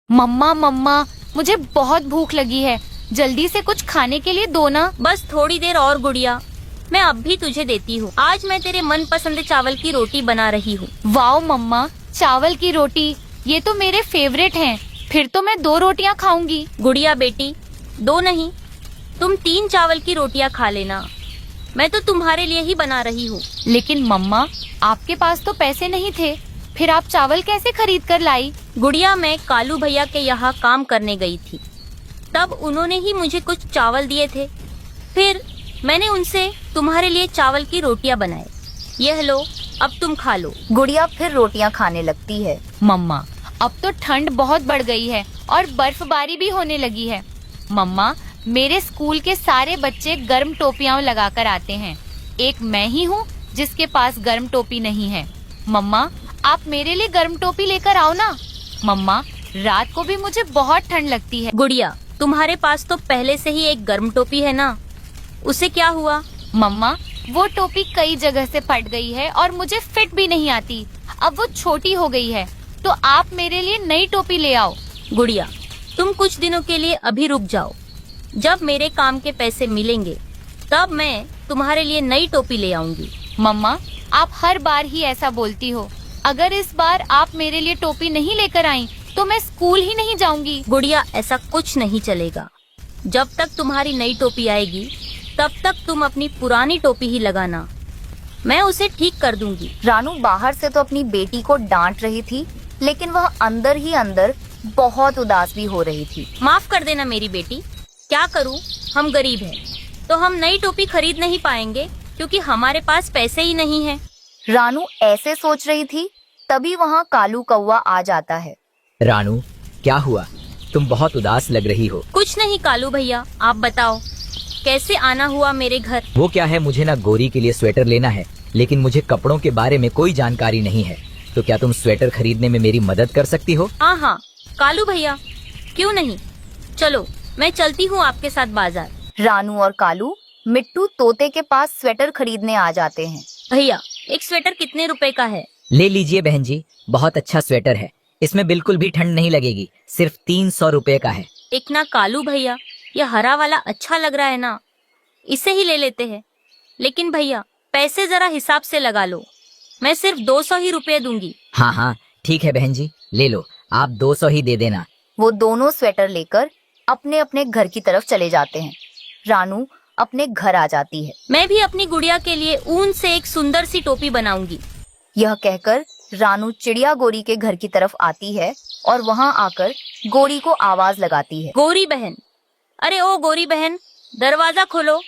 मम्मा मम्मा, मुझे बहुत भूख लगी है, जल्दी से कुछ खाने के लिए दो ना। बस थोड़ी देर और गुड़िया, मैं अब भी तुझे देती हूँ। आज मैं तेरे मनपसंद चावल की रोटी बना रही हूँ। वाओ मम्मा, चावल की रोटी, ये तो मेरे फेवरेट हैं। फिर तो मैं 2 रोटियां खाऊंगी। गुड़िया बेटी, 2 नहीं, तुम 3 चावल की रोटियाँ खा लेना। मैं तो तुम्हारे लिए ही बना रही हूँ। लेकिन मम्मा, आपके पास तो पैसे नहीं थे, फिर आप चावल कैसे खरीद कर लाई? गुड़िया, मैं कालू भैया के यहाँ काम करने गई थी, तब उन्होंने ही मुझे कुछ चावल दिए थे। फिर मैंने उनसे तुम्हारे लिए चावल की रोटियां बनाए। यह लो, अब तुम खा लो। गुड़िया फिर रोटियां खाने लगती है। मम्मा, अब तो ठंड बहुत बढ़ गई है और बर्फबारी भी होने लगी है। मम्मा, मेरे स्कूल के सारे बच्चे गर्म टोपियां लगाकर आते हैं, एक मैं ही हूँ जिसके पास गर्म टोपी नहीं है। मम्मा, आप मेरे लिए गर्म टोपी लेकर आओ ना। मम्मा, रात को भी मुझे बहुत ठंड लगती है। गुड़िया, तुम्हारे पास तो पहले से ही एक गर्म टोपी है ना, उसे क्या हुआ? मम्मा, वो टोपी कई जगह से फट गई है और मुझे फिट भी नहीं आती। अब वो छोटी हो गई है, तो आप मेरे लिए नई टोपी ले आओ। गुड़िया, तुम कुछ दिनों के लिए अभी रुक जाओ। जब मेरे काम के पैसे मिलेंगे, तब मैं तुम्हारे लिए नई टोपी ले आऊंगी। मम्मा, आप हर बार ही ऐसा बोलती हो। अगर इस बार आप मेरे लिए टोपी नहीं लेकर आई, तो मैं स्कूल ही नहीं जाऊंगी। गुड़िया, ऐसा कुछ नहीं चलेगा। जब तक तुम्हारी नई टोपी आएगी, तब तक तुम अपनी पुरानी टोपी ही लगाना। मैं उसे ठीक कर दूंगी। रानू बाहर से तो अपनी बेटी को डांट रही थी, लेकिन वह अंदर ही अंदर बहुत उदास भी हो रही थी। माफ कर देना मेरी बेटी, क्या करूं, हम गरीब हैं, तो हम नई टोपी खरीद नहीं पाएंगे क्योंकि हमारे पास पैसे ही नहीं हैं। रानू ऐसे सोच रही थी, तभी वहाँ कालू कौवा आ जाता है। रानू, क्या हुआ? तुम बहुत उदास लग रही हो। कुछ नहीं कालू भैया, आप बताओ कैसे आना हुआ मेरे घर? वो क्या है, मुझे ना गोरी के लिए स्वेटर लेना है, लेकिन मुझे कपड़ों के बारे में कोई जानकारी नहीं है। तो क्या तुम स्वेटर खरीदने में मेरी मदद कर सकती हो? हाँ हाँ कालू भैया, क्यों नहीं, चलो मैं चलती हूँ आपके साथ बाजार। रानू और कालू मिट्टू तोते के पास स्वेटर खरीदने आ जाते हैं। भैया, एक स्वेटर कितने रुपए का है? ले लीजिए बहन जी, बहुत अच्छा स्वेटर है, इसमें बिल्कुल भी ठंड नहीं लगेगी, सिर्फ 300 रुपए का है। एक ना कालू भैया, यह हरा वाला अच्छा लग रहा है ना, इसे ही ले लेते हैं। लेकिन भैया, पैसे जरा हिसाब से लगा लो, मैं सिर्फ 200 ही रुपए दूंगी। हाँ हाँ ठीक है बहन जी, ले लो, आप 200 ही दे देना। वो दोनों स्वेटर लेकर अपने अपने घर की तरफ चले जाते हैं। रानू अपने घर आ जाती है। मैं भी अपनी गुड़िया के लिए ऊन से एक सुंदर सी टोपी बनाऊंगी। यह कहकर रानू चिड़िया गोरी के घर की तरफ आती है और वहाँ आकर गोरी को आवाज लगाती है। गोरी बहन, अरे ओ गोरी बहन, दरवाजा खोलो,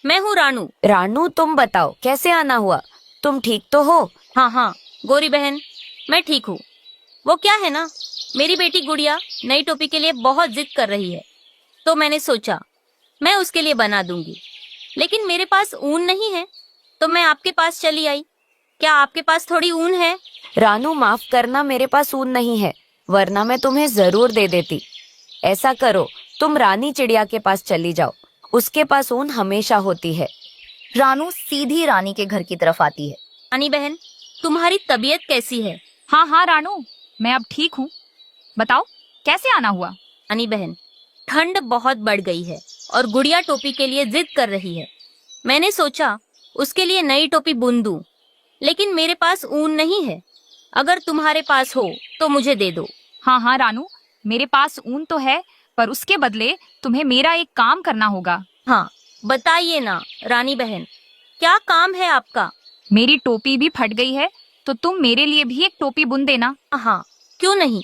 मैं हूँ रानू। रानू, तुम बताओ कैसे आना हुआ, तुम ठीक तो हो? हाँ हाँ गोरी बहन, मैं ठीक हूँ। वो क्या है ना, मेरी बेटी गुड़िया नई टोपी के लिए बहुत जिद कर रही है, तो मैंने सोचा मैं उसके लिए बना दूंगी। लेकिन मेरे पास ऊन नहीं है, तो मैं आपके पास चली आई। क्या आपके पास थोड़ी ऊन है? रानू, माफ करना, मेरे पास ऊन नहीं है, वरना मैं तुम्हें जरूर दे देती। ऐसा करो, तुम रानी चिड़िया के पास चली जाओ, उसके पास ऊन हमेशा होती है। रानू सीधी रानी के घर की तरफ आती है। रानी बहन, तुम्हारी तबीयत कैसी है? हाँ हाँ रानू, मैं अब ठीक हूँ, बताओ कैसे आना हुआ? रानी बहन, ठंड बहुत बढ़ गई है और गुड़िया टोपी के लिए जिद कर रही है। मैंने सोचा उसके लिए नई टोपी बुन दूं, लेकिन मेरे पास ऊन नहीं है। अगर तुम्हारे पास हो तो मुझे दे दो। हाँ हाँ रानू, मेरे पास ऊन तो है, पर उसके बदले तुम्हें मेरा एक काम करना होगा। हाँ बताइए ना रानी बहन, क्या काम है आपका? मेरी टोपी भी फट गई है, तो तुम मेरे लिए भी एक टोपी बुन देना। हाँ क्यों नहीं,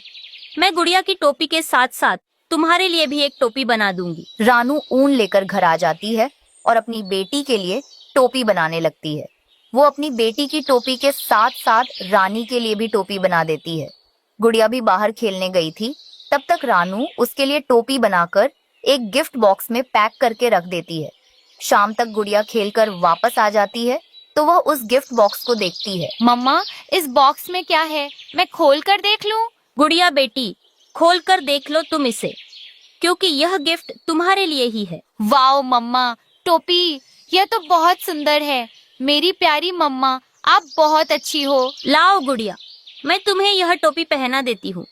मैं गुड़िया की टोपी के साथ साथ तुम्हारे लिए भी एक टोपी बना दूंगी। रानू ऊन लेकर घर आ जाती है और अपनी बेटी के लिए टोपी बनाने लगती है। वो अपनी बेटी की टोपी के साथ साथ रानी के लिए भी टोपी बना देती है। गुड़िया भी बाहर खेलने गई थी, तब तक रानू उसके लिए टोपी बनाकर एक गिफ्ट बॉक्स में पैक करके रख देती है। शाम तक गुड़िया खेलकर वापस आ जाती है, तो वह उस गिफ्ट बॉक्स को देखती है। मम्मा, इस बॉक्स में क्या है, मैं खोल कर देख लूं? गुड़िया बेटी, खोल कर देख लो तुम इसे, क्योंकि यह गिफ्ट तुम्हारे लिए ही है। वाओ मम्मा, टोपी, यह तो बहुत सुंदर है। मेरी प्यारी मम्मा, आप बहुत अच्छी हो। लाओ गुड़िया, मैं तुम्हें यह टोपी पहना देती हूँ,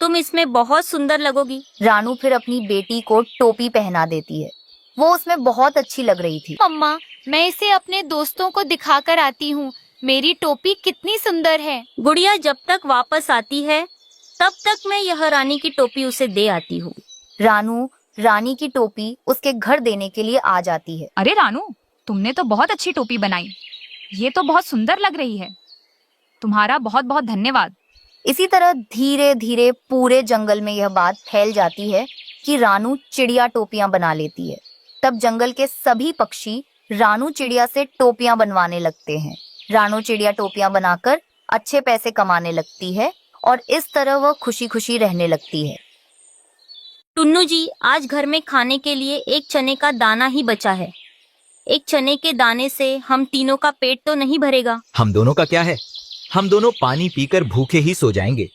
तुम इसमें बहुत सुंदर लगोगी। रानू फिर अपनी बेटी को टोपी पहना देती है। वो उसमें बहुत अच्छी लग रही थी। मम्मा, मैं इसे अपने दोस्तों को दिखाकर आती हूँ। मेरी टोपी कितनी सुंदर है। गुड़िया जब तक वापस आती है तब तक मैं यह रानी की टोपी उसे दे आती हूँ। रानू रानी की टोपी उसके घर देने के लिए आ जाती है। अरे रानू, तुमने तो बहुत अच्छी टोपी बनाई। ये तो बहुत सुंदर लग रही है। तुम्हारा बहुत बहुत धन्यवाद। इसी तरह धीरे धीरे पूरे जंगल में यह बात फैल जाती है कि रानू चिड़िया टोपियां बना लेती है। तब जंगल के सभी पक्षी रानू चिड़िया से टोपियां बनवाने लगते हैं। रानू चिड़िया टोपियां बनाकर अच्छे पैसे कमाने लगती है और इस तरह वह खुशी खुशी रहने लगती है। टुन्नू जी, आज घर में खाने के लिए एक चने का दाना ही बचा है। एक चने के दाने से हम तीनों का पेट तो नहीं भरेगा। हम दोनों का क्या है? हम दोनों पानी पीकर भूखे ही सो जाएंगे।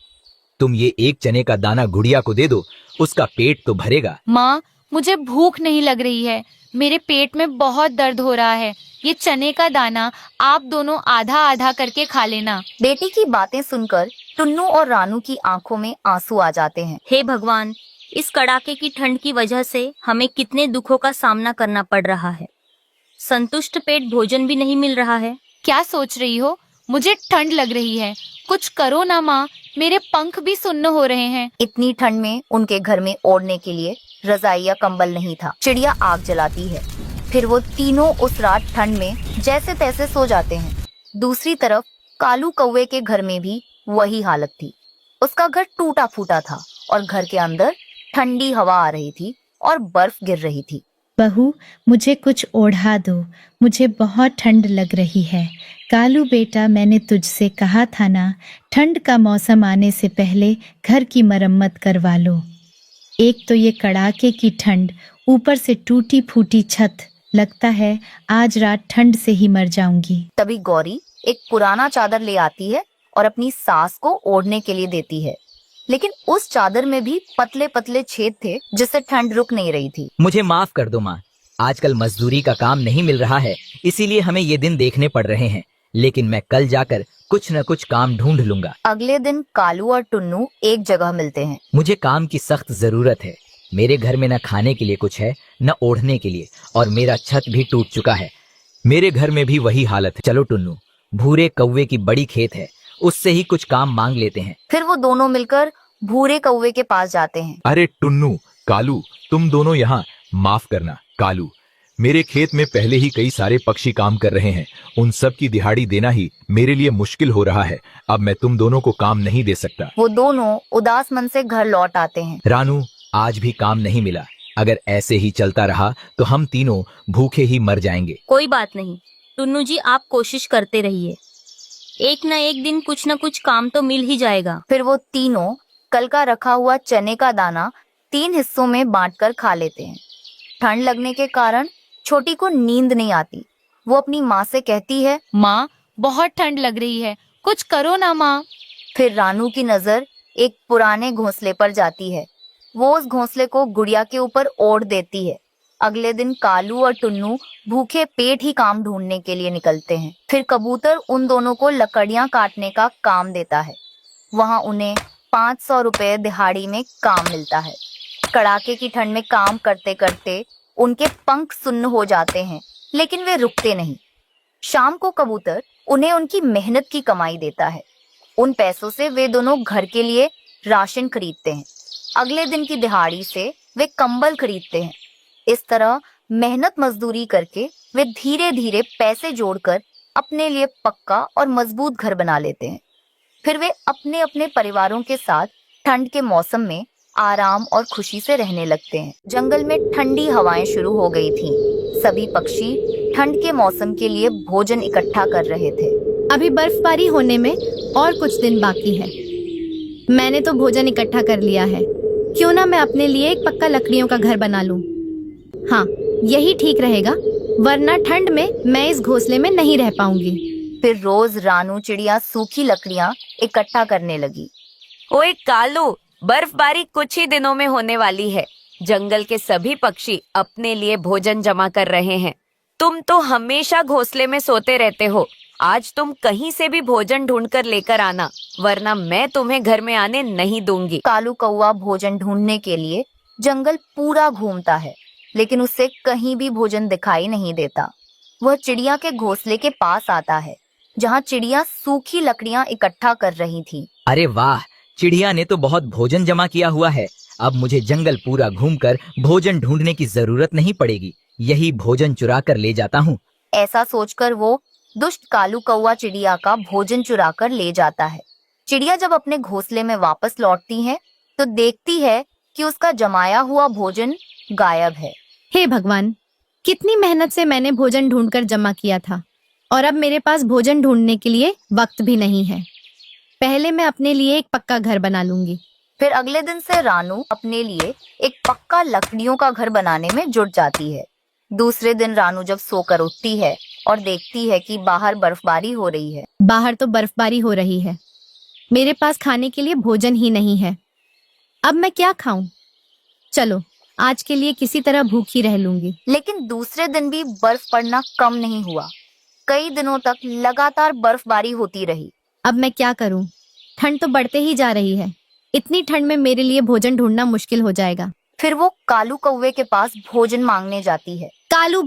तुम ये एक चने का दाना गुड़िया को दे दो, उसका पेट तो भरेगा। माँ, मुझे भूख नहीं लग रही है। मेरे पेट में बहुत दर्द हो रहा है। ये चने का दाना आप दोनों आधा आधा करके खा लेना। बेटी की बातें सुनकर टुन्नू और रानू की आंखों में आंसू आ जाते हैं। हे भगवान, इस कड़ाके की ठंड की वजह से हमें कितने दुखों का सामना करना पड़ रहा है। संतुष्ट पेट भोजन भी नहीं मिल रहा है। क्या सोच रही हो? मुझे ठंड लग रही है। कुछ करो ना माँ, मेरे पंख भी सुन्न हो रहे हैं। इतनी ठंड में उनके घर में ओढ़ने के लिए रजाई या कंबल नहीं था। चिड़िया आग जलाती है। फिर वो तीनों उस रात ठंड में जैसे तैसे सो जाते हैं। दूसरी तरफ कालू कौवे के घर में भी वही हालत थी। उसका घर टूटा फूटा था और घर के अंदर ठंडी हवा आ रही थी और बर्फ गिर रही थी। बहू, मुझे कुछ ओढ़ा दो, मुझे बहुत ठंड लग रही है। कालू बेटा, मैंने तुझसे कहा था ना, ठंड का मौसम आने से पहले घर की मरम्मत करवा लो। एक तो ये कड़ाके की ठंड, ऊपर से टूटी फूटी छत, लगता है आज रात ठंड से ही मर जाऊंगी। तभी गौरी एक पुराना चादर ले आती है और अपनी सास को ओढ़ने के लिए देती है। लेकिन उस चादर में भी पतले पतले छेद थे जिससे ठंड रुक नहीं रही थी। मुझे माफ कर दो माँ, आजकल मजदूरी का काम नहीं मिल रहा है, इसीलिए हमें ये दिन देखने पड़ रहे हैं। लेकिन मैं कल जाकर कुछ न कुछ काम ढूंढ लूंगा। अगले दिन कालू और टुन्नू एक जगह मिलते हैं। मुझे काम की सख्त जरूरत है। मेरे घर में न खाने के लिए कुछ है, न ओढ़ने के लिए, और मेरा छत भी टूट चुका है। मेरे घर में भी वही हालत है। चलो टुन्नू, भूरे कौवे की बड़ी खेत है, उससे ही कुछ काम मांग लेते हैं। फिर वो दोनों मिलकर भूरे कौवे के पास जाते हैं। अरे टुन्नू, कालू, तुम दोनों यहाँ। माफ करना कालू, मेरे खेत में पहले ही कई सारे पक्षी काम कर रहे हैं। उन सब की दिहाड़ी देना ही मेरे लिए मुश्किल हो रहा है। अब मैं तुम दोनों को काम नहीं दे सकता। वो दोनों उदास मन से घर लौट आते हैं। रानू, आज भी काम नहीं मिला। अगर ऐसे ही चलता रहा तो हम तीनों भूखे ही मर जाएंगे। कोई बात नहीं टुन्नू जी, आप कोशिश करते रहिए। एक न एक दिन कुछ न कुछ काम तो मिल ही जाएगा। फिर वो तीनों कल का रखा हुआ चने का दाना 3 हिस्सों में बांटकर खा लेते हैं। ठंड लगने के कारण छोटी को नींद नहीं आती। वो अपनी माँ से कहती है, माँ, बहुत ठंड लग रही है, कुछ करो ना माँ। फिर रानू की नजर एक पुराने घोंसले पर जाती है। वो उस घोंसले को गुड़िया के ऊपर ओढ़ देती है। अगले दिन कालू और टुन्नू भूखे पेट ही काम ढूंढने के लिए निकलते हैं। फिर कबूतर उन दोनों को लकड़ियां काटने का काम देता है। वहाँ उन्हें 500 रुपए दिहाड़ी में काम मिलता है। कड़ाके की ठंड में काम करते करते उनके पंख सुन्न हो जाते हैं, लेकिन वे रुकते नहीं। शाम को कबूतर उन्हें उनकी मेहनत की कमाई देता है। उन पैसों से वे दोनों घर के लिए राशन खरीदते हैं। अगले दिन की दिहाड़ी से वे कंबल खरीदते हैं। इस तरह मेहनत मजदूरी करके वे धीरे धीरे पैसे जोड़कर अपने लिए पक्का और मजबूत घर बना लेते हैं। फिर वे अपने अपने परिवारों के साथ ठंड के मौसम में आराम और खुशी से रहने लगते हैं। जंगल में ठंडी हवाएं शुरू हो गई थीं। सभी पक्षी ठंड के मौसम के लिए भोजन इकट्ठा कर रहे थे। अभी बर्फबारी होने में और कुछ दिन बाकी है। मैंने तो भोजन इकट्ठा कर लिया है। क्यों ना मैं अपने लिए एक पक्का लकड़ियों का घर बना लूं। हाँ, यही ठीक रहेगा, वरना ठंड में मैं इस घोंसले में नहीं रह पाऊंगी। फिर रोज रानू चिड़िया सूखी लकड़ियां इकट्ठा करने लगी। ओए कालू, बर्फबारी कुछ ही दिनों में होने वाली है। जंगल के सभी पक्षी अपने लिए भोजन जमा कर रहे हैं। तुम तो हमेशा घोंसले में सोते रहते हो। आज तुम कहीं से भी भोजन ढूंढकर लेकर आना, वरना मैं तुम्हें घर में आने नहीं दूंगी। कालू कौवा भोजन ढूंढने के लिए जंगल पूरा घूमता है, लेकिन उसे कहीं भी भोजन दिखाई नहीं देता। वह चिड़िया के घोंसले के पास आता है, जहाँ चिड़िया सूखी लकड़ियाँ इकट्ठा कर रही थी। अरे वाह, चिड़िया ने तो बहुत भोजन जमा किया हुआ है। अब मुझे जंगल पूरा घूमकर भोजन ढूंढने की जरूरत नहीं पड़ेगी। यही भोजन चुरा कर ले जाता हूँ। ऐसा सोचकर वो दुष्ट कालू कौवा चिड़िया का भोजन चुरा कर ले जाता है। चिड़िया जब अपने घोंसले में वापस लौटती है तो देखती है कि उसका जमाया हुआ भोजन गायब है। हे भगवान, कितनी मेहनत से मैंने भोजन ढूंढकर जमा किया था और अब मेरे पास भोजन ढूंढने के लिए वक्त भी नहीं है। पहले मैं अपने लिए एक पक्का घर बना लूंगी। फिर अगले दिन से रानू अपने लिए एक पक्का लकड़ियों का घर बनाने में जुट जाती है। दूसरे दिन रानू जब सोकर उठती है और देखती है कि बाहर बर्फबारी हो रही है। बाहर तो बर्फबारी हो रही है, मेरे पास खाने के लिए भोजन ही नहीं है। अब मैं क्या खाऊं? चलो, आज के लिए किसी तरह भूखी रह लूंगी। लेकिन दूसरे दिन भी बर्फ पड़ना कम नहीं हुआ। कई दिनों तक लगातार बर्फबारी होती रही। अब मैं क्या करूं? ठंड तो बढ़ते ही जा रही है। इतनी ठंड में मेरे लिए भोजन ढूंढना मुश्किल हो जाएगा। फिर वो कालू कौवे के पास भोजन मांगने जाती है। कालू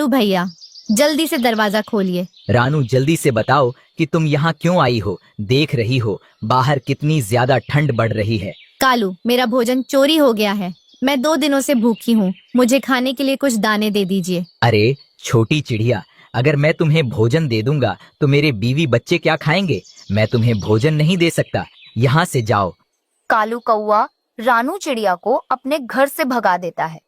भैया, जल्दी से दरवाजा खोलिए। रानू, जल्दी से बताओ कि तुम यहाँ क्यों आई हो। देख रही हो बाहर कितनी ज्यादा ठंड बढ़ रही है। कालू, मेरा भोजन चोरी हो गया है। मैं 2 दिनों से भूखी हूँ। मुझे खाने के लिए कुछ दाने दे दीजिए। अरे छोटी चिड़िया, अगर मैं तुम्हें भोजन दे दूंगा तो मेरे बीवी बच्चे क्या खाएंगे? मैं तुम्हें भोजन नहीं दे सकता। यहाँ से जाओ। कालू कौवा रानू चिड़िया को अपने घर से भगा देता है।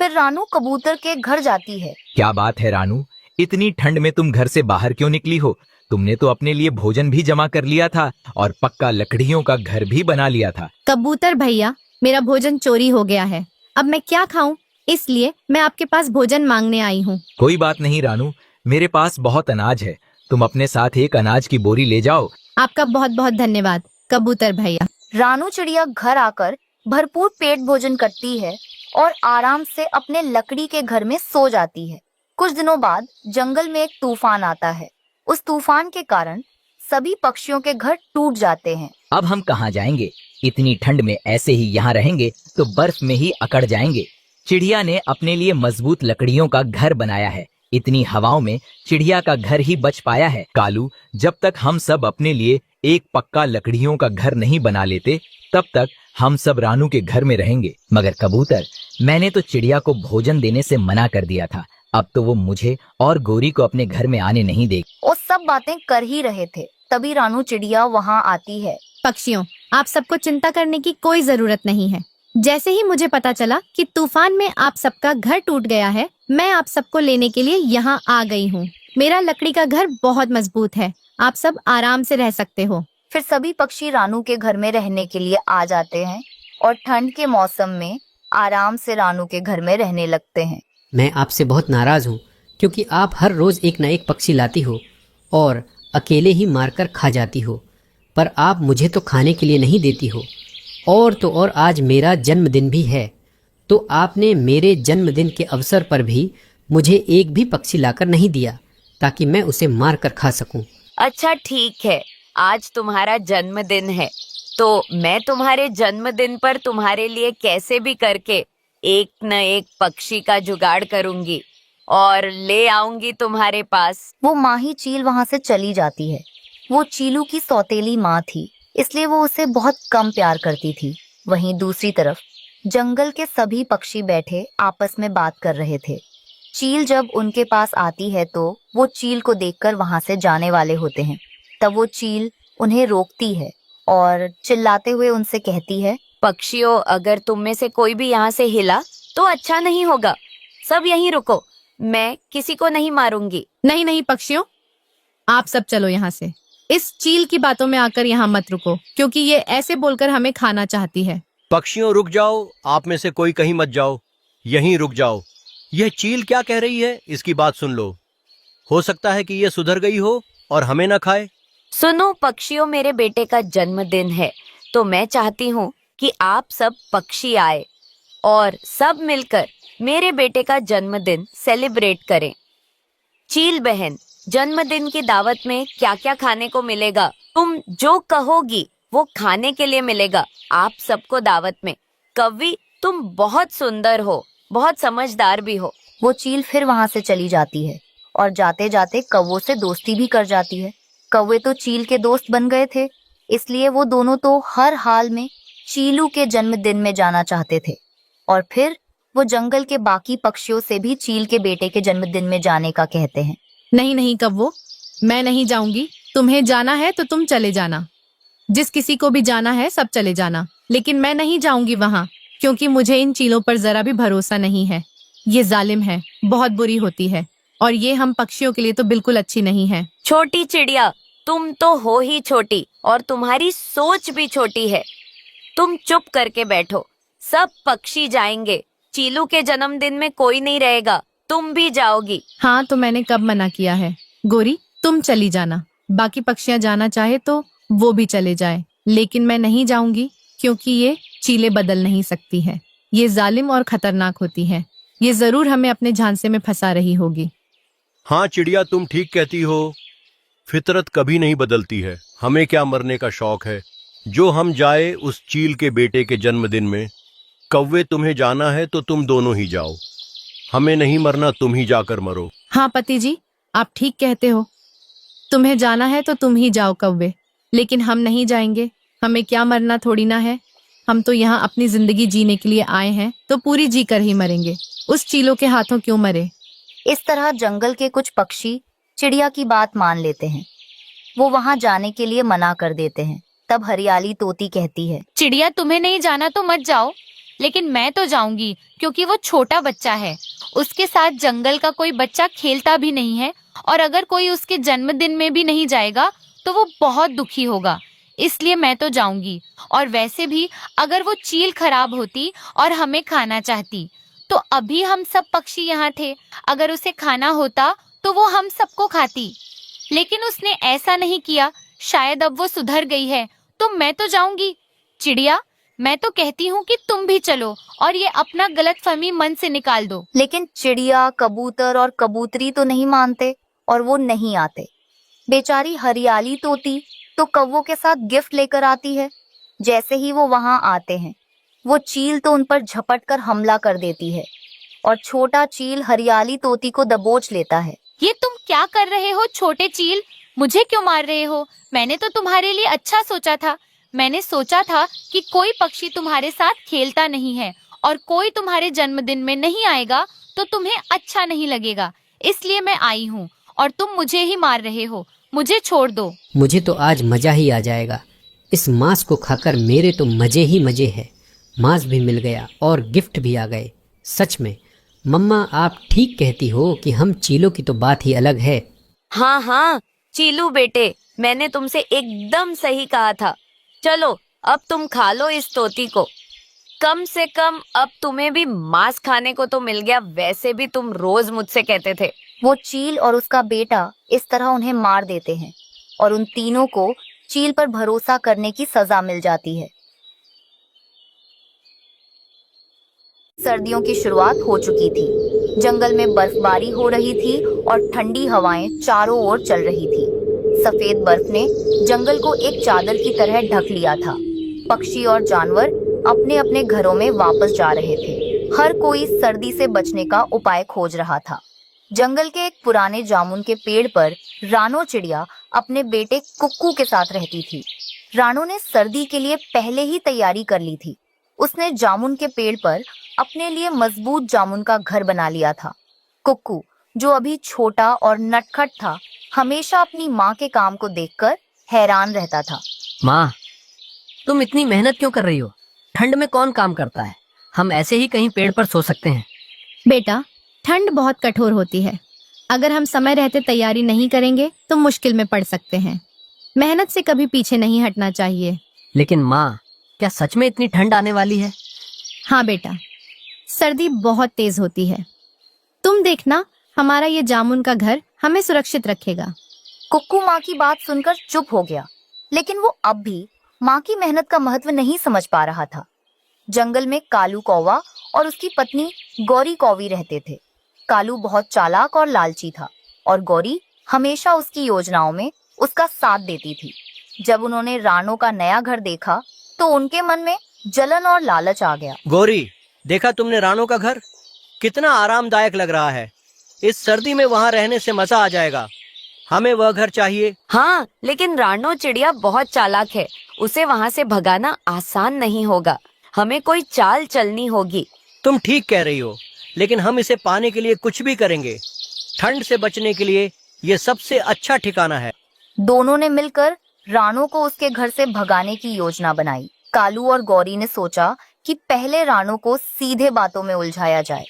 फिर रानू कबूतर के घर जाती है। क्या बात है रानू, इतनी ठंड में तुम घर से बाहर क्यों निकली हो? तुमने तो अपने लिए भोजन भी जमा कर लिया था और पक्का लकड़ियों का घर भी बना लिया था। कबूतर भैया, मेरा भोजन चोरी हो गया है। अब मैं क्या खाऊं? इसलिए मैं आपके पास भोजन मांगने आई हूँ। कोई बात नहीं रानू, मेरे पास बहुत अनाज है। तुम अपने साथ एक अनाज की बोरी ले जाओ। आपका बहुत बहुत धन्यवाद कबूतर भैया। रानू चिड़िया घर आकर भरपूर पेट भोजन करती है और आराम से अपने लकड़ी के घर में सो जाती है। कुछ दिनों बाद जंगल में एक तूफान आता है। उस तूफान के कारण सभी पक्षियों के घर टूट जाते हैं। अब हम कहाँ जाएंगे? इतनी ठंड में ऐसे ही यहाँ रहेंगे तो बर्फ में ही अकड़ जाएंगे। चिड़िया ने अपने लिए मजबूत लकड़ियों का घर बनाया है। इतनी हवाओं में चिड़िया का घर ही बच पाया है। कालू, जब तक हम सब अपने लिए एक पक्का लकड़ियों का घर नहीं बना लेते तब तक हम सब रानू के घर में रहेंगे। मगर कबूतर, मैंने तो चिड़िया को भोजन देने से मना कर दिया था। अब तो वो मुझे और गोरी को अपने घर में आने नहीं देगी। वो सब बातें कर ही रहे थे, तभी रानू चिड़िया वहाँ आती है। पक्षियों, आप सबको चिंता करने की कोई जरूरत नहीं है। जैसे ही मुझे पता चला कि तूफान में आप सबका घर टूट गया है, मैं आप सबको लेने के लिए यहाँ आ गई हूँ। मेरा लकड़ी का घर बहुत मजबूत है। आप सब आराम से रह सकते हो। फिर सभी पक्षी रानू के घर में रहने के लिए आ जाते हैं और ठंड के मौसम में आराम से रानू के घर में रहने लगते हैं। मैं आपसे बहुत नाराज हूँ क्योंकि आप हर रोज एक न एक पक्षी लाती हो और अकेले ही मारकर खा जाती हो, पर आप मुझे तो खाने के लिए नहीं देती हो। और तो और आज मेरा जन्मदिन भी है, तो आपने मेरे जन्मदिन के अवसर पर भी मुझे एक भी पक्षी लाकर नहीं दिया ताकि मैं उसे मार कर खा सकूं। अच्छा ठीक है, आज तुम्हारा जन्मदिन है तो मैं तुम्हारे जन्मदिन पर तुम्हारे लिए कैसे भी करके एक न एक पक्षी का जुगाड़ करूंगी और ले आऊंगी तुम्हारे पास। वो माही चील वहाँ से चली जाती है। वो चीलू की सौतेली माँ थी, इसलिए वो उसे बहुत कम प्यार करती थी। वहीं दूसरी तरफ जंगल के सभी पक्षी बैठे आपस में बात कर रहे थे। चील जब उनके पास आती है तो वो चील को देखकर वहाँ से जाने वाले होते हैं। तब वो चील उन्हें रोकती है और चिल्लाते हुए उनसे कहती है, पक्षियों, अगर तुम में से कोई भी यहाँ से हिला तो अच्छा नहीं होगा। सब यहीं रुको, मैं किसी को नहीं मारूंगी। नहीं नहीं पक्षियों, आप सब चलो यहाँ से। इस चील की बातों में आकर यहाँ मत रुको, क्योंकि ये ऐसे बोलकर हमें खाना चाहती है। पक्षियों रुक जाओ, आप में से कोई कहीं मत जाओ, यहीं रुक जाओ। यह चील क्या कह रही है, इसकी बात सुन लो। हो सकता है कि ये सुधर गई हो और हमें न खाए। सुनो पक्षियों, मेरे बेटे का जन्मदिन है तो मैं चाहती हूँ कि आप सब पक्षी आए और सब मिलकर मेरे बेटे का जन्मदिन सेलिब्रेट करें। चील बहन, जन्मदिन की दावत में क्या क्या खाने को मिलेगा? तुम जो कहोगी वो खाने के लिए मिलेगा आप सबको दावत में। कव्वी, तुम बहुत सुंदर हो, बहुत समझदार भी हो। वो चील फिर वहां से चली जाती है और जाते जाते कौवों से दोस्ती भी कर जाती है। कौवे तो चील के दोस्त बन गए थे, इसलिए वो दोनों तो हर हाल में चीलू के जन्मदिन में जाना चाहते थे। और फिर वो जंगल के बाकी पक्षियों से भी चील के बेटे के जन्मदिन में जाने का कहते हैं। नहीं नहीं कव्वो, मैं नहीं जाऊंगी। तुम्हें जाना है तो तुम चले जाना, जिस किसी को भी जाना है सब चले जाना, लेकिन मैं नहीं जाऊंगी वहाँ, क्योंकि मुझे इन चीलों पर जरा भी भरोसा नहीं है। ये जालिम है, बहुत बुरी होती है, और ये हम पक्षियों के लिए तो बिल्कुल अच्छी नहीं है। छोटी चिड़िया, तुम तो हो ही छोटी और तुम्हारी सोच भी छोटी है। तुम चुप करके बैठो, सब पक्षी जाएंगे। चीलू के जन्मदिन में कोई नहीं रहेगा, तुम भी जाओगी। हाँ, तो मैंने कब मना किया है? गोरी, तुम चली जाना, बाकी पक्षियां जाना चाहे तो वो भी चले जाए, लेकिन मैं नहीं जाऊंगी, क्योंकि ये चीलें बदल नहीं सकती है। ये जालिम और खतरनाक होती है, ये जरूर हमें अपने झांसे में फंसा रही होगी। हाँ चिड़िया, तुम ठीक कहती हो। फितरत कभी नहीं बदलती है। हमें क्या मरने का शौक है? जो हम जाए उस चील के बेटे के जन्मदिन में। कौवे, तुम्हें जाना है तो तुम दोनों ही जाओ, हमें नहीं मरना, तुम ही जाकर मरो। हाँ पति जी, आप ठीक कहते हो। तुम्हें जाना है तो तुम ही जाओ कौवे, लेकिन हम नहीं जाएंगे। हमें क्या मरना थोड़ी ना है, हम तो यहाँ अपनी जिंदगी जीने के लिए आए हैं, तो पूरी जी कर ही मरेंगे। उस चीलों के हाथों क्यों मरे? इस तरह जंगल के कुछ पक्षी चिड़िया की बात मान लेते हैं। वो वहां जाने के लिए मना कर देते हैं। तब हरियाली तोती कहती है, चिड़िया, तुम्हें नहीं जाना तो मत जाओ, लेकिन मैं तो जाऊंगी, क्योंकि वो छोटा बच्चा है। उसके साथ जंगल का कोई बच्चा खेलता भी नहीं है, और अगर कोई उसके जन्मदिन में भी नहीं जाएगा तो वो बहुत दुखी होगा। इसलिए मैं तो जाऊंगी। और वैसे भी अगर वो चील खराब होती और हमें खाना चाहती तो अभी हम सब पक्षी यहाँ थे। अगर उसे खाना होता तो वो हम सबको खाती, लेकिन उसने ऐसा नहीं किया। शायद अब वो सुधर गई है, तो मैं तो जाऊंगी। चिड़िया, मैं तो कहती हूँ कि तुम भी चलो और ये अपना गलतफहमी मन से निकाल दो। लेकिन चिड़िया, कबूतर और कबूतरी तो नहीं मानते और वो नहीं आते। बेचारी हरियाली तोती तो कौवों के साथ गिफ्ट लेकर आती है। जैसे ही वो वहां आते हैं, वो चील तो उन पर झपट कर हमला कर देती है और छोटा चील हरियाली तोती को दबोच लेता है। ये तुम क्या कर रहे हो छोटे चील? मुझे क्यों मार रहे हो? मैंने तो तुम्हारे लिए अच्छा सोचा था। मैंने सोचा था कि कोई पक्षी तुम्हारे साथ खेलता नहीं है और कोई तुम्हारे जन्मदिन में नहीं आएगा तो तुम्हें अच्छा नहीं लगेगा, इसलिए मैं आई हूँ और तुम मुझे ही मार रहे हो। मुझे छोड़ दो। मुझे तो आज मजा ही आ जाएगा। इस मांस को खाकर मेरे तो मजे ही मजे है। मांस भी मिल गया और गिफ्ट भी आ गए। सच में मम्मा, आप ठीक कहती हो कि हम चीलों की तो बात ही अलग है। हाँ हाँ चीलू बेटे, मैंने तुमसे एकदम सही कहा था। चलो अब तुम खा लो इस तोती को। कम से कम अब तुम्हें भी मांस खाने को तो मिल गया, वैसे भी तुम रोज मुझसे कहते थे। वो चील और उसका बेटा इस तरह उन्हें मार देते हैं और उन तीनों को चील पर भरोसा करने की सजा मिल जाती है। सर्दियों की शुरुआत हो चुकी थी। जंगल में बर्फबारी हो रही थी और ठंडी हवाएं चारों ओर चल रही थी। सफेद बर्फ ने जंगल को एक चादर की तरह ढक लिया था। पक्षी और जानवर अपने अपने घरों में वापस जा रहे थे। हर कोई सर्दी से बचने का उपाय खोज रहा था। जंगल के एक पुराने जामुन के पेड़ पर रानो चिड़िया अपने बेटे कुक्कू के साथ रहती थी। रानो ने सर्दी के लिए पहले ही तैयारी कर ली थी। उसने जामुन के पेड़ पर अपने लिए मजबूत जामुन का घर बना लिया था। कुक्कू, जो अभी छोटा और नटखट था, हमेशा अपनी माँ के काम को देखकर हैरान रहता था। माँ, तुम इतनी मेहनत क्यों कर रही हो? ठंड में कौन काम करता है? हम ऐसे ही कहीं पेड़ पर सो सकते हैं। बेटा, ठंड बहुत कठोर होती है। अगर हम समय रहते तैयारी नहीं करेंगे तो मुश्किल में पड़ सकते हैं। मेहनत से कभी पीछे नहीं हटना चाहिए। लेकिन माँ, क्या सच में इतनी ठंड आने वाली है? हाँ बेटा, सर्दी बहुत तेज होती है। तुम देखना, हमारा ये जामुन का घर हमें सुरक्षित रखेगा। कुक्कू माँ की बात सुनकर चुप हो गया, लेकिन वो अब भी माँ की मेहनत का महत्व नहीं समझ पा रहा था। जंगल में कालू कौवा और उसकी पत्नी गौरी कौवी रहते थे। कालू बहुत चालाक और लालची था और गौरी हमेशा उसकी योजनाओं में उसका साथ देती थी। जब उन्होंने रानो का नया घर देखा तो उनके मन में जलन और लालच आ गया। गौरी, देखा तुमने रानो का घर? कितना आरामदायक लग रहा है। इस सर्दी में वहाँ रहने से मजा आ जाएगा। हमें वह घर चाहिए। हाँ, लेकिन रानो चिड़िया बहुत चालाक है। उसे वहाँ से भगाना आसान नहीं होगा। हमें कोई चाल चलनी होगी। तुम ठीक कह रही हो, लेकिन हम इसे पाने के लिए कुछ भी करेंगे। ठंड से बचने के लिए ये सबसे अच्छा ठिकाना है। दोनों ने मिलकर रानो को उसके घर से भगाने की योजना बनाई। कालू और गौरी ने सोचा कि पहले रानो को सीधे बातों में उलझाया जाए।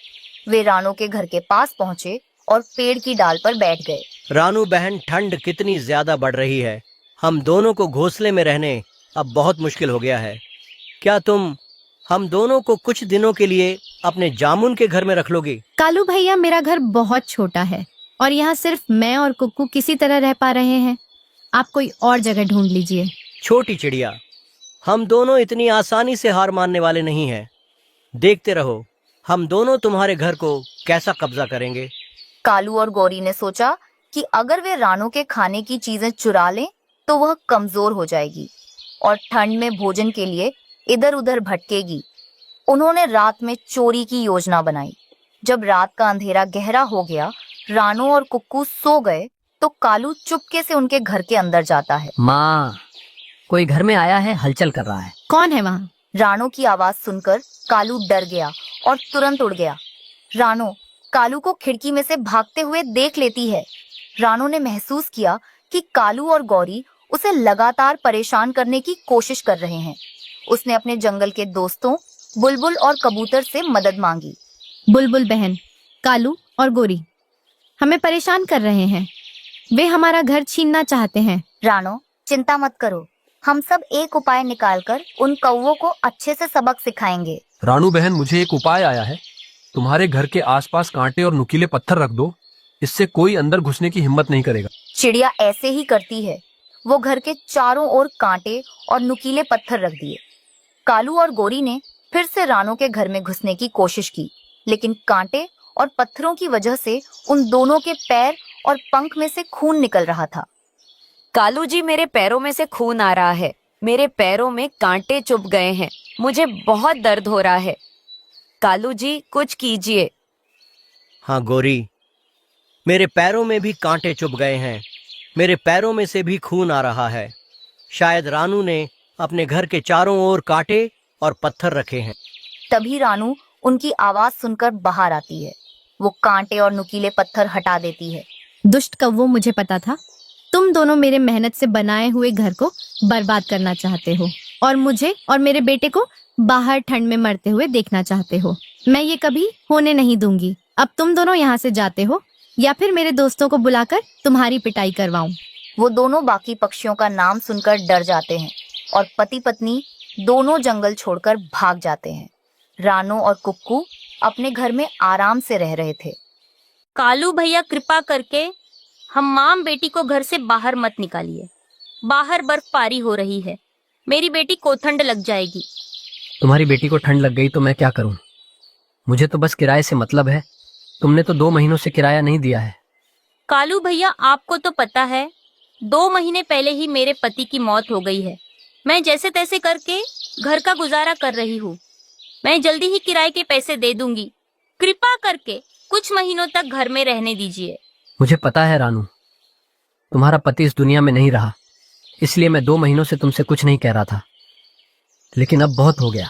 वे रानो के घर के पास पहुंचे और पेड़ की डाल पर बैठ गए। रानू बहन, ठंड कितनी ज्यादा बढ़ रही है। हम दोनों को घोंसले में रहने अब बहुत मुश्किल हो गया है। क्या तुम हम दोनों को कुछ दिनों के लिए अपने जामुन के घर में रख लोगी? कालू भैया, मेरा घर बहुत छोटा है और यहाँ सिर्फ मैं और कुक्कू किसी तरह रह पा रहे हैं। आप कोई और जगह ढूंढ लीजिए। छोटी चिड़िया, हम दोनों इतनी आसानी से हार मानने वाले नहीं हैं। देखते रहो, हम दोनों तुम्हारे घर को कैसा कब्जा करेंगे। कालू और गौरी ने सोचा कि अगर वे रानो के खाने की चीजें चुरा लें तो वह कमजोर हो जाएगी और ठंड में भोजन के लिए इधर उधर भटकेगी। उन्होंने रात में चोरी की योजना बनाई। जब रात का अंधेरा गहरा हो गया, रानो और कुक्कू सो गए तो कालू चुपके से उनके घर के अंदर जाता है। माँ, कोई घर में आया है, हलचल कर रहा है। कौन है वहाँ? रानो की आवाज सुनकर कालू डर गया और तुरंत उड़ गया। रानो कालू को खिड़की में से भागते हुए देख लेती है। रानो ने महसूस किया कि कालू और गौरी उसे लगातार परेशान करने की कोशिश कर रहे हैं। उसने अपने जंगल के दोस्तों बुलबुल और कबूतर से मदद मांगी। बुलबुल बहन, कालू और गौरी हमें परेशान कर रहे हैं। वे हमारा घर छीनना चाहते हैं। रानो, चिंता मत करो, हम सब एक उपाय निकालकर उन कौवों को अच्छे से सबक सिखाएंगे। रानू बहन, मुझे एक उपाय आया है। तुम्हारे घर के आसपास कांटे और नुकीले पत्थर रख दो। इससे कोई अंदर घुसने की हिम्मत नहीं करेगा। चिड़िया ऐसे ही करती है। वो घर के चारों ओर कांटे और नुकीले पत्थर रख दिए। कालू और गौरी ने फिर से रानो के घर में घुसने की कोशिश की, लेकिन कांटे और पत्थरों की वजह से उन दोनों के पैर और पंख में से खून निकल रहा था। कालू जी, मेरे पैरों में से खून आ रहा है। मेरे पैरों में कांटे चुभ गए हैं। मुझे बहुत दर्द हो रहा है। कालू जी, कुछ कीजिए। हाँ गौरी, मेरे पैरों में भी कांटे चुभ गए हैं। मेरे पैरों में से भी खून आ रहा है। शायद रानू ने अपने घर के चारों ओर कांटे और पत्थर रखे हैं। तभी रानू उनकी आवाज सुनकर बाहर आती है। वो कांटे और नुकीले पत्थर हटा देती है। दुष्ट कौवों, मुझे पता था तुम दोनों मेरे मेहनत से बनाए हुए घर को बर्बाद करना चाहते हो और मुझे और मेरे बेटे को बाहर ठंड में मरते हुए देखना चाहते हो। मैं ये कभी होने नहीं दूंगी। अब तुम दोनों यहाँ से जाते हो या फिर मेरे दोस्तों को बुलाकर तुम्हारी पिटाई करवाऊं। वो दोनों बाकी पक्षियों का नाम सुनकर डर जाते हैं और पति पत्नी दोनों जंगल छोड़कर भाग जाते हैं। रानो और कुक्कू अपने घर में आराम से रह रहे थे। कालू भैया, कृपा करके हम्माम बेटी को घर से बाहर मत निकालिए। बाहर बर्फबारी हो रही है। मेरी बेटी को ठंड लग जाएगी। तुम्हारी बेटी को ठंड लग गई तो मैं क्या करूं? मुझे तो बस किराए से मतलब है। तुमने तो 2 महीनों से किराया नहीं दिया है। कालू भैया, आपको तो पता है 2 महीने पहले ही मेरे पति की मौत हो गई है। मैं जैसे तैसे करके घर का गुजारा कर रही हूँ। मैं जल्दी ही किराए के पैसे दे दूंगी। कृपा करके कुछ महीनों तक घर में रहने दीजिए। मुझे पता है रानू, तुम्हारा पति इस दुनिया में नहीं रहा, इसलिए मैं 2 महीनों से तुमसे कुछ नहीं कह रहा था। लेकिन अब बहुत हो गया।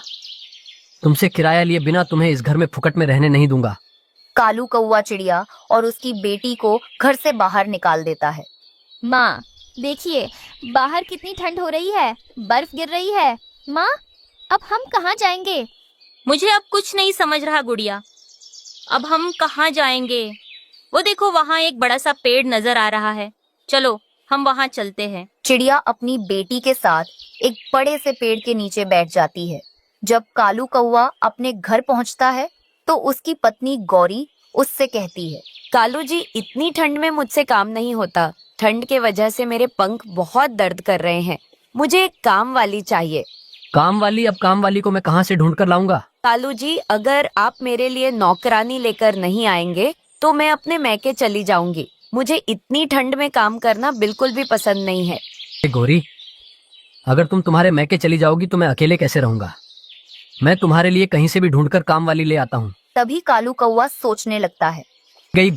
तुमसे किराया लिए बिना तुम्हें इस घर में फुकट में रहने नहीं दूंगा। कालू कौवा चिड़िया और उसकी बेटी को घर से बाहर निकाल देता है। माँ, देखिए बाहर कितनी ठंड हो रही है। बर्फ गिर रही है। माँ, अब हम कहाँ जाएंगे? मुझे अब कुछ नहीं समझ रहा गुड़िया। अब हम कहाँ जाएंगे? वो देखो, वहाँ एक बड़ा सा पेड़ नजर आ रहा है। चलो हम वहाँ चलते हैं। चिड़िया अपनी बेटी के साथ एक बड़े से पेड़ के नीचे बैठ जाती है। जब कालू कौवा अपने घर पहुँचता है तो उसकी पत्नी गौरी उससे कहती है, कालू जी, इतनी ठंड में मुझसे काम नहीं होता। ठंड के वजह से मेरे पंख बहुत दर्द कर रहे हैं। मुझे एक काम वाली चाहिए। काम वाली? अब काम वाली को मैं कहाँ से ढूंढ कर लाऊंगा? कालू जी, अगर आप मेरे लिए नौकरानी लेकर नहीं आएंगे तो मैं अपने मैके चली जाऊंगी। मुझे इतनी ठंड में काम करना बिल्कुल भी पसंद नहीं है। गौरी, अगर तुम तुम्हारे मैके चली जाओगी तो मैं अकेले कैसे रहूंगा। मैं तुम्हारे लिए कहीं से भी ढूंढकर काम वाली ले आता हूँ। तभी कालू कौवा सोचने लगता है। गई